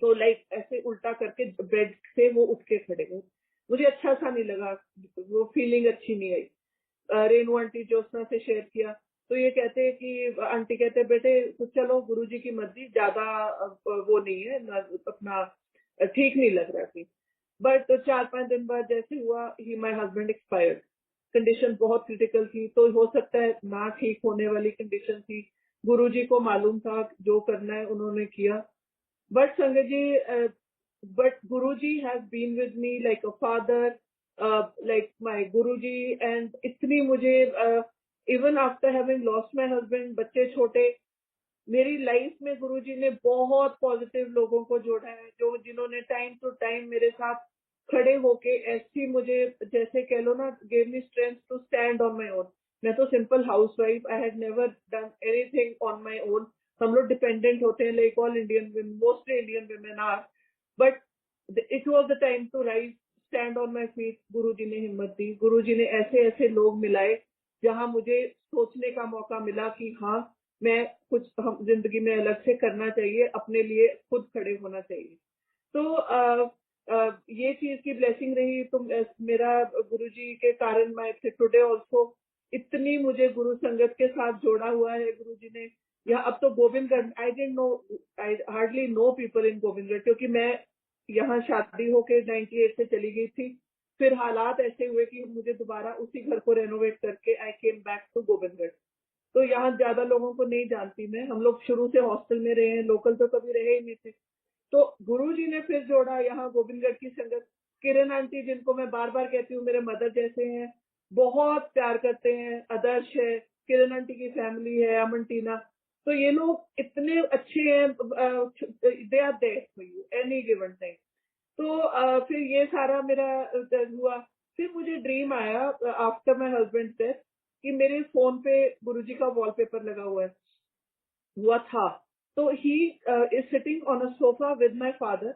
तो लाइक ऐसे उल्टा करके बेड से वो उठ के खड़े हुए। मुझे अच्छा सा नहीं लगा, वो फीलिंग अच्छी नहीं आई। रेनू आंटी ज्योत्सना से शेयर किया तो ये कहते हैं कि आंटी कहते हैं बेटे तो चलो गुरुजी की मर्जी, ज्यादा वो नहीं है अपना ठीक नहीं लग रहा थी। बट 4-5 दिन बाद जैसे हुआ ही माय हस्बैंड एक्सपायर्ड। कंडीशन बहुत क्रिटिकल थी, तो हो सकता है ना ठीक होने वाली कंडीशन थी। गुरुजी को मालूम था जो करना है उन्होंने किया। But Sangaji, but Guruji has been with me like a father, like my Guruji, and इतनी मुझे even after having lost my husband, बच्चे छोटे, मेरी लाइफ में गुरुजी ने बहुत पॉजिटिव लोगों को जोड़ा है, जो जिन्होंने टाइम टू टाइम मेरे साथ खड़े होके ऐसी मुझे जैसे कह लो ना gave me strength to stand on my own. मैं तो simple housewife, I had never done anything on my own. हम लोग डिपेंडेंट होते हैं like all Indian mostly Indian women are, but it was the time to rise stand on my feet. Guruji ने हिम्मत दी, गुरुजी ने ऐसे ऐसे लोग मिलाए जहां मुझे सोचने का मौका मिला कि हाँ मैं कुछ हम जिंदगी में अलग से करना चाहिए, अपने लिए खुद खड़े होना चाहिए। तो ये चीज की ब्लेसिंग रही। तो मेरा गुरुजी के कारण मैं टुडे ऑल्सो इतनी मुझे गुरु संगत के साथ जोड़ा हुआ है गुरुजी ने। या अब तो Govindgarh I don't know, I hardly know people in Govindgarh, क्योंकि मैं यहाँ शादी होके 98 से चली गई थी। फिर हालात ऐसे हुए कि मुझे दोबारा उसी घर को रेनोवेट करके आई केम बैक टू गोविंदगढ़। तो यहाँ ज्यादा लोगों को नहीं जानती मैं, हम लोग शुरू से हॉस्टल में रहे हैं, लोकल तो कभी रहे ही नहीं थे। तो गुरुजी ने फिर जोड़ा यहाँ गोविंदगढ़ की संगत। किरण आंटी जिनको मैं बार बार कहती हूँ मेरे मदर जैसे हैं, बहुत प्यार करते हैं, आदर्श है, किरण आंटी की फैमिली है, अमन टीना, तो ये लोग इतने अच्छे हैं, they are there for you any given time. तो फिर ये सारा मेरा हुआ। फिर मुझे ड्रीम आया आफ्टर माय हस्बैंड डेथ कि मेरे फोन पे गुरुजी का वॉलपेपर लगा हुआ था। तो he is sitting on a sofa with my father,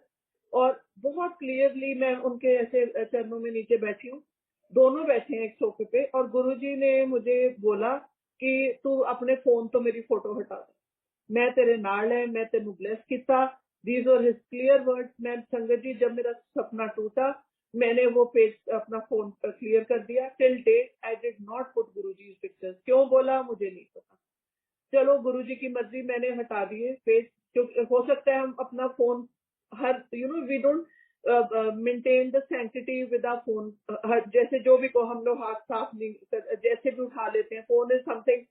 और बहुत क्लियरली मैं उनके ऐसे चरणों में नीचे बैठी हूँ, दोनों बैठे हैं एक सोफे पे, और गुरुजी ने मुझे बोला कि तू अपने फोन तो मेरी फोटो हटा दे, मैं तेरे नाल है, मैं तेनू ब्लेस किता। These are his clear words. मैं संगत जी जब मेरा सपना टूटा मैंने वो पेज अपना फोन पर क्लियर कर दिया। Till date I did not put Guruji pictures. क्यों बोला मुझे नहीं पता, चलो गुरुजी की मर्जी, मैंने हटा दिए पेज। क्योंकि हो सकता है हम अपना फोन हर we don't maintain the sanctity with our phone. जैसे जो भी को हम लोग हाथ साफ नहीं जैसे भी उठा लेते हैं, फोन इज समथिंग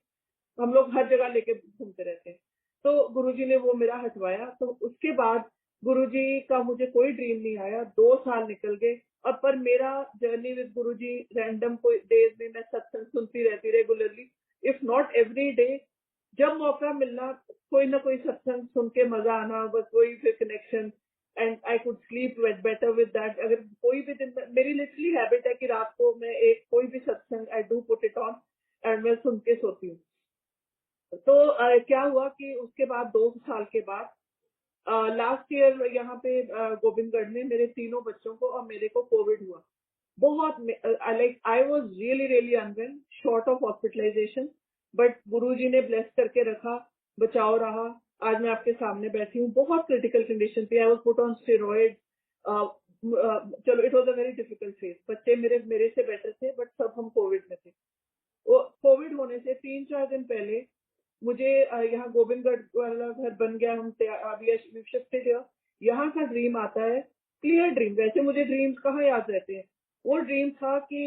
हम लोग हर जगह लेके घूमते रहते हैं। तो गुरुजी ने वो मेरा हटवाया। तो उसके बाद गुरुजी का मुझे कोई ड्रीम नहीं आया, 2 साल निकल गए। और पर मेरा जर्नी विद गुरुजी रैंडम कोई डेज में मैं सत्संग सुनती रहती regularly, if not every day, जब मौका मिलना कोई ना कोई सत्संग सुन के मजा आना, बस वही फिर connection. And I could sleep better with that. अगर कोई भी दिन मेरी लिटरली हैबिट है कि रात को मैं एक कोई भी सत्संग I do put it on and मैं सुन के सोती हूँ। तो क्या हुआ कि उसके बाद 2 साल के बाद लास्ट ईयर यहाँ पे गोविंदगढ़ में मेरे तीनों बच्चों को और मेरे को कोविड हुआ। बहुत like I was really really unwell, short of hospitalisation, but Guruji ने ब्लेस करके रखा, बचाव रहा। आज मैं आपके सामने बैठी हूँ। बहुत क्रिटिकल कंडीशन थी, I was put on steroid. चलो it was a very difficult phase. बच्चे मेरे मेरे से बेटर थे, बट सब हम कोविड में थे। वो कोविड होने से 3-4 दिन पहले मुझे यहाँ गोविंदगढ़ वाला घर बन गया, हम शिफ्टेड। यहाँ का ड्रीम आता है, क्लियर ड्रीम। वैसे मुझे ड्रीम्स कहाँ याद रहते हैं। वो ड्रीम था कि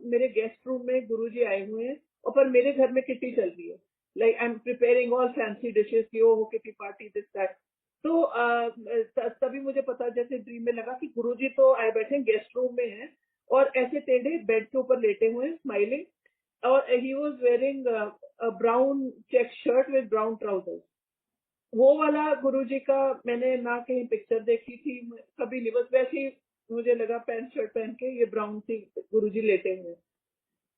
मेरे गेस्ट रूम में गुरुजी आए हुए हैं और पर मेरे घर में किटी चल रही है, like I am preparing all fancy dishes की ओ किटी पार्टी दिस दैट। तो तभी मुझे पता जैसे ड्रीम में लगा कि गुरुजी तो आए बैठे गेस्ट रूम में हैं और ऐसे टेढ़े बेड के ऊपर लेटे हुए हैं स्माइलिंग, और he was wearing brown check shirt with brown trousers. वो वाला गुरुजी का मैंने ना कहीं पिक्चर देखी थी, कभी नहीं, बस वैसे ही मुझे लगा पैंट शर्ट पहन के ये ब्राउन सी गुरुजी लेटे हुए।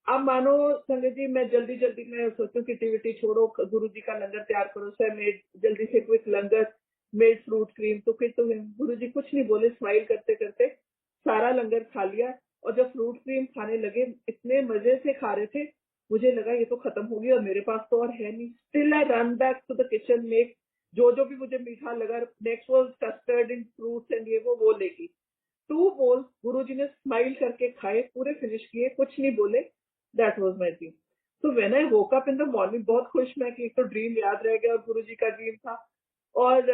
अब मानो संगत जी मैं जल्दी जल्दी मैं सोचूं कि टीवीटी छोड़ो, गुरुजी का लंगर तैयार करो, सर मेड जल्दी से क्विक लंगर, मेड फ्रूट क्रीम। तो फिर तो गुरुजी कुछ नहीं बोले, स्माइल करते करते सारा लंगर खा लिया। और जब फ्रूट क्रीम खाने लगे इतने मजे से खा रहे थे, मुझे लगा ये तो खत्म होगी और मेरे पास तो और है नहीं। Still I run back to the kitchen, make जो भी मुझे मीठा लगा, next was custard in fruits and ये वो लेगी। 2 बोल गुरुजी ने स्माइल करके खाए, पूरे फिनिश किए, कुछ नहीं बोले। That was my dream. So when I woke up in the morning, बहुत खुश मैं कि एक तो ड्रीम याद रह गया और गुरुजी का ड्रीम था। और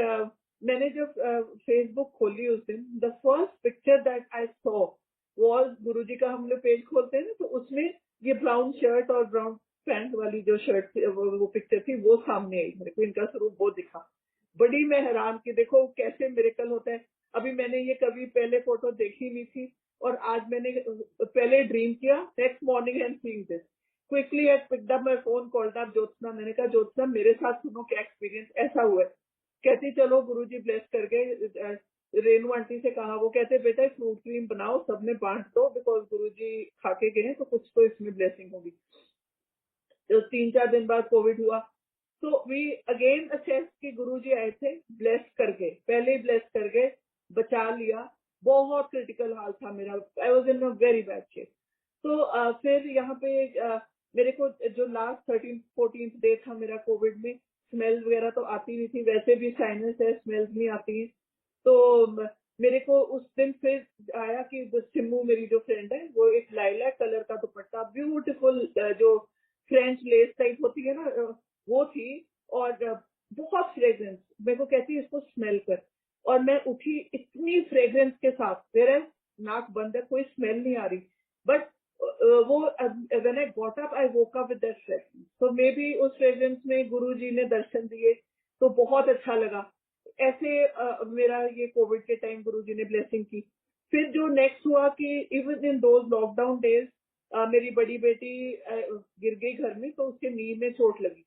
मैंने जब फेसबुक खोली उस दिन, the first picture that I saw was Guruji का। हम लोग पेज खोलते हैं ना, तो उसमें ये ब्राउन शर्ट और ब्राउन पैंट वाली जो शर्ट थी, वो पिक्चर थी, वो सामने आई मेरे को, इनका स्वरूप वो दिखा। बड़ी मैं हैरान कि देखो कैसे मिरेकल होता है। अभी मैंने ये कभी पहले फोटो देखी नहीं थी, और आज मैंने पहले ड्रीम किया, next morning I am seeing this. Quickly I picked up my phone, called up Jyotsna. मैंने कहा ज्योत्सना मेरे साथ सुनो क्या एक्सपीरियंस ऐसा हुआ है। कहती चलो गुरुजी ब्लेस कर गए। रेनू आंटी से कहा, वो कहते बेटा फ्रूट क्रीम बनाओ, सबने बांट दो, बिकॉज गुरुजी खा के गए तो कुछ तो इसमें ब्लेसिंग होगी। तो 3-4 दिन बाद कोविड हुआ, तो वी अगेन असेस कि गुरुजी आए थे, ब्लेस कर गए, पहले ही ब्लेस कर गए, बचा लिया। बहुत क्रिटिकल हाल था मेरा, I was in a very bad shape. तो फिर यहाँ पे मेरे को जो लास्ट 13-14 डे था मेरा कोविड में, स्मेल वगैरह तो आती नहीं थी, वैसे भी साइनस है, स्मेल्स नहीं आती है। तो मेरे को उस दिन फिर आया कि सिम्मू मेरी जो फ्रेंड है, वो एक लाइलैक कलर का दुपट्टा, ब्यूटीफुल, जो फ्रेंच लेस टाइप होती है ना, वो थी। और बहुत फ्रेग्रेंस, मेरे को कहती है इसको स्मेल कर। और मैं उठी इतनी फ्रेग्रेंस के साथ, मेरा नाक बंद है, कोई स्मेल नहीं आ रही, बट वो when I got up I woke up with that fragrance. तो मे बी उस फ्रेग्रेंस में गुरुजी ने दर्शन दिए, तो बहुत अच्छा लगा। ऐसे मेरा ये कोविड के टाइम गुरुजी ने ब्लेसिंग की। फिर जो नेक्स्ट हुआ कि even in those lockdown days, मेरी बड़ी बेटी गिर गई घर में, तो उसके नी में चोट लगी।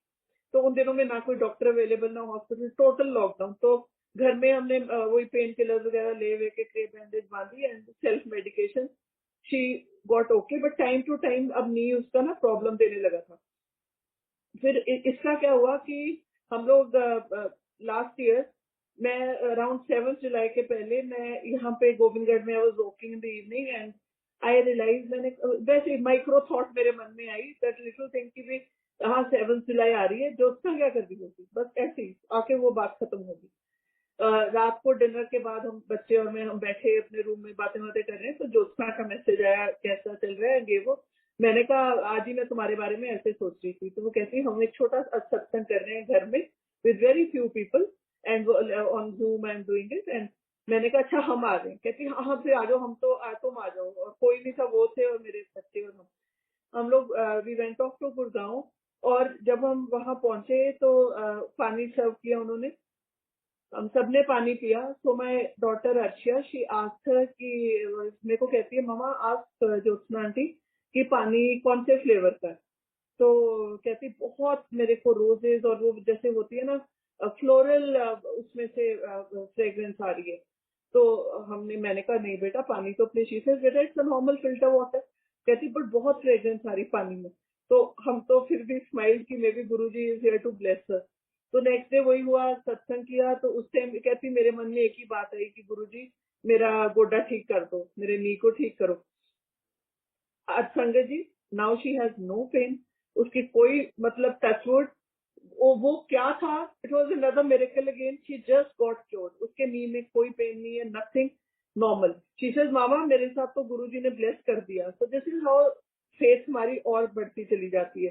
तो उन दिनों में ना कोई डॉक्टर अवेलेबल, ना हॉस्पिटल, टोटल लॉकडाउन। तो घर में हमने वही पेन किलर वगैरह ले वे के क्रेप बैंडेज बांधी and self medication. She got okay, but time to time अब नी उसका ना प्रॉब्लम देने लगा था। फिर इसका क्या हुआ कि हम लोग लास्ट ईयर, मैं अराउंड 7 जुलाई के पहले मैं यहाँ पे गोविंदगढ़ में, I was walking in the evening and I realise, मैंने वैसे माइक्रो थॉट मेरे मन में आई, दैट लिटिल थिंग कि भी हाँ 7 जुलाई आ रही है, ज्योत्सना क्या कर रही होगी, बस ऐसे ही आके वो बात खत्म होगी। रात को डिनर के बाद हम बच्चे और मैं, हम बैठे अपने रूम में बातें बातें कर रहे हैं, तो ज्योत्सना का मैसेज आया, कैसा चल रहा है ये वो। मैंने कहा आज ही मैं तुम्हारे बारे में ऐसे सोच रही थी। तो वो कहती हम एक छोटा सा सत्संग कर रहे हैं घर में, with very few people, and on zoom I am doing it. And मैंने कहा अच्छा हम आ रहे हैं। कहती हाँ हाँ फिर आ जाओ, हम तो तुम आ जाओ। और कोई नहीं था, वो थे और मेरे बच्चे और हम लोग we went off to Gurgaon. और जब हम वहां पहुंचे तो पानी सर्व किया उन्होंने, हम सबने पानी पिया। So my daughter Arshia, she asked her कि, मेरे को कहती है मम्मा आस्क ज्योत्सना आंटी कि पानी कौन से फ्लेवर का है। तो कहती बहुत मेरे को रोजेज और वो जैसे होती है ना फ्लोरल, उसमें से फ्रेग्रेंस आ रही है। तो मैंने कहा नहीं बेटा, पानी तो अपने शीशे से, बेटा it's a normal filter water. कहती बट बहुत फ्रेग्रेंस आ रही पानी में। तो हम तो फिर भी स्माइल की, maybe Guruji is here to bless us. तो नेक्स्ट डे वही हुआ, सत्संग किया। तो उस टाइम कहती मेरे मन में एक ही बात आई कि गुरुजी मेरा गोडा ठीक कर दो, मेरे नी को ठीक करो। आज संगत जी, now she has no pain. उसकी कोई मतलब टचवुड, वो क्या था, it was another miracle again, she just got cured. उसके नी में कोई पेन नहीं है, nothing, normal. She says mama मेरे साथ तो गुरुजी ने ब्लेस कर दिया। So this is how faith हमारी और बढ़ती चली जाती है।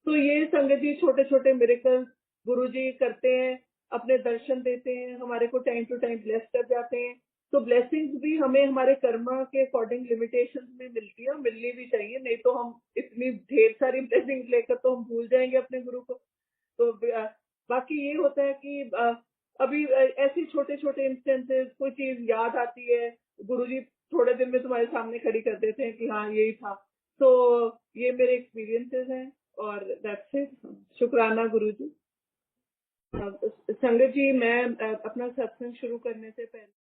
तो ये संगत जी छोटे छोटे मिरेकल गुरुजी करते हैं, अपने दर्शन देते हैं, हमारे को टाइम टू टाइम ब्लेस कर जाते हैं। तो ब्लेसिंग्स भी हमें हमारे कर्मा के अकॉर्डिंग लिमिटेशन में मिलती है, मिलनी भी चाहिए, नहीं तो हम इतनी ढेर सारी ब्लेसिंग्स लेकर तो हम भूल जाएंगे अपने गुरु को। तो बाकी ये होता है कि अभी ऐसे छोटे छोटे इंस्टेंसेस, कोई चीज याद आती है, गुरुजी थोड़े दिन में तुम्हारे सामने खड़ी कर देते हैं कि हाँ यही था। तो ये मेरे एक्सपीरियंसेस हैं, और दैट्स इट। शुक्राना गुरुजी। संगत जी, मैं अपना सत्संग शुरू करने से पहले